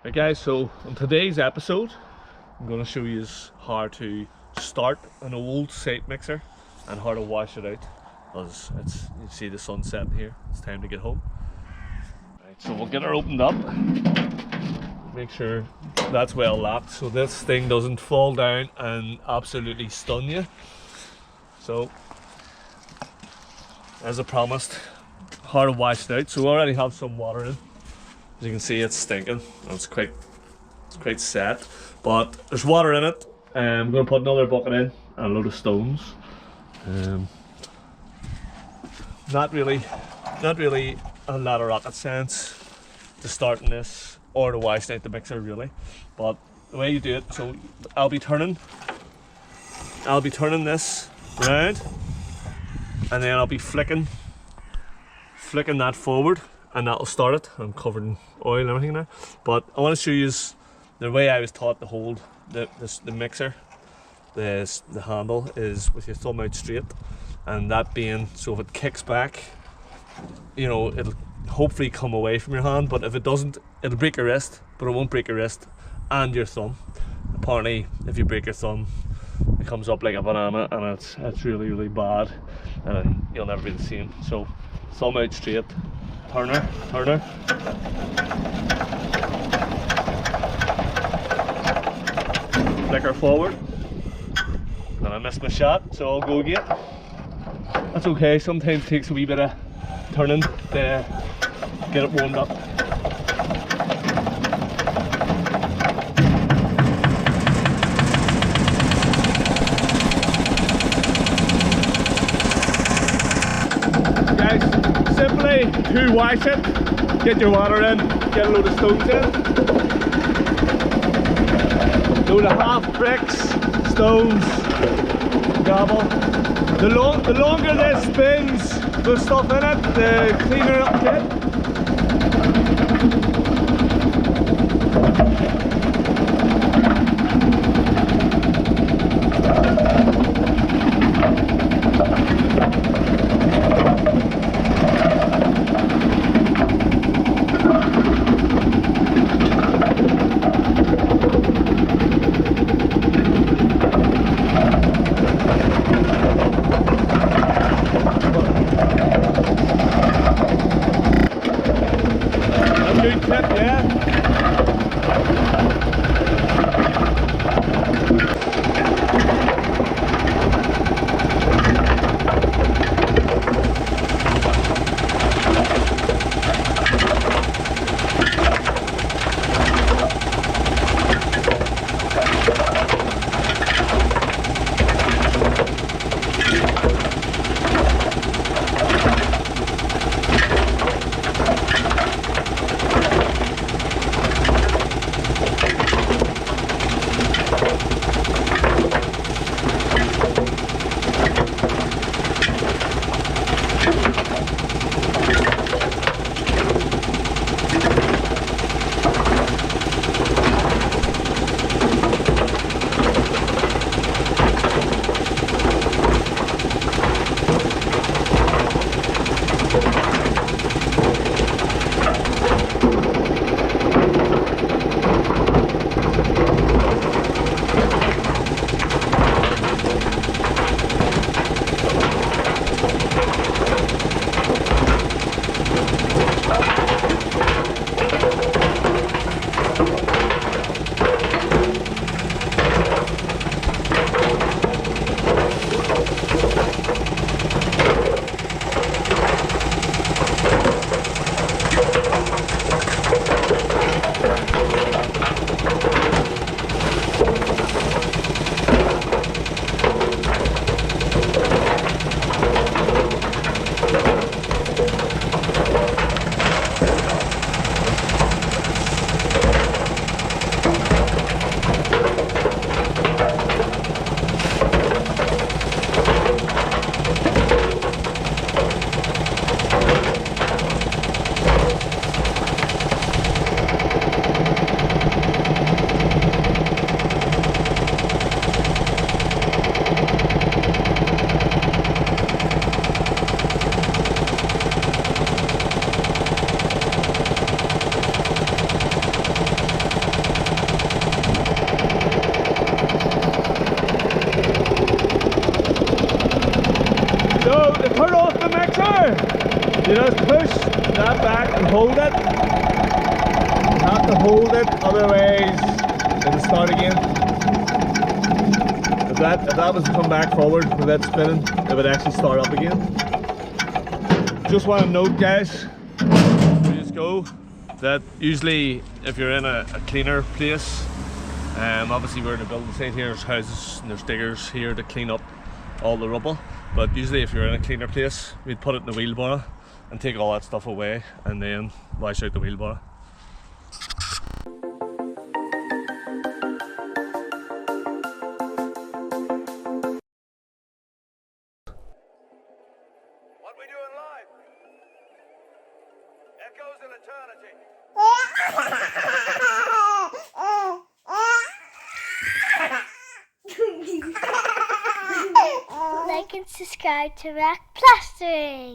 Right guys, so in today's episode I'm going to show you how to start an old site mixer and how to wash it out, because you see the sun setting here, it's time to get home. Right, so we'll get her opened up, make sure that's well lapped so this thing doesn't fall down and absolutely stun you. So as I promised, how to wash it out. So we already have some water in. As you can see, it's stinking. It's quite set, but there's water in it. I'm going to put another bucket in and a load of stones. Not really a lot of rocket science to starting this or to washing out the mixer really, but the way you do it. So I'll be turning this round, and then I'll be flicking that forward, and that'll start it. I'm covered in oil and everything now, but I want to show you the way I was taught to hold the mixer. The handle is with your thumb out straight, and that being so if it kicks back, you know, it'll hopefully come away from your hand, but if it doesn't, it'll break your wrist, but it won't break your wrist and your thumb. Apparently if you break your thumb, it comes up like a banana, and it's really bad, and you'll never be the same. So thumb out straight, turner, flicker forward. Then I missed my shot, so I'll go again. That's okay, sometimes it takes a wee bit of turning to get it warmed up. Guys, simply to wash it, get your water in, get a load of stones in. Load of half bricks, stones, gravel. The longer this spins with stuff in it, the cleaner it'll get. You just push that back and hold it. You have to hold it, otherwise it'll start again. If that was to come back forward with that spinning, it would actually start up again. Just want to note, guys, before you just go, that usually if you're in a cleaner place, obviously we're in a building site here, there's houses and there's diggers here to clean up all the rubble, but usually if you're in a cleaner place, we'd put it in the wheelbarrow and take all that stuff away and then wash out the wheelbarrow. What we doing live? Echoes in eternity. Like and subscribe to Plastering.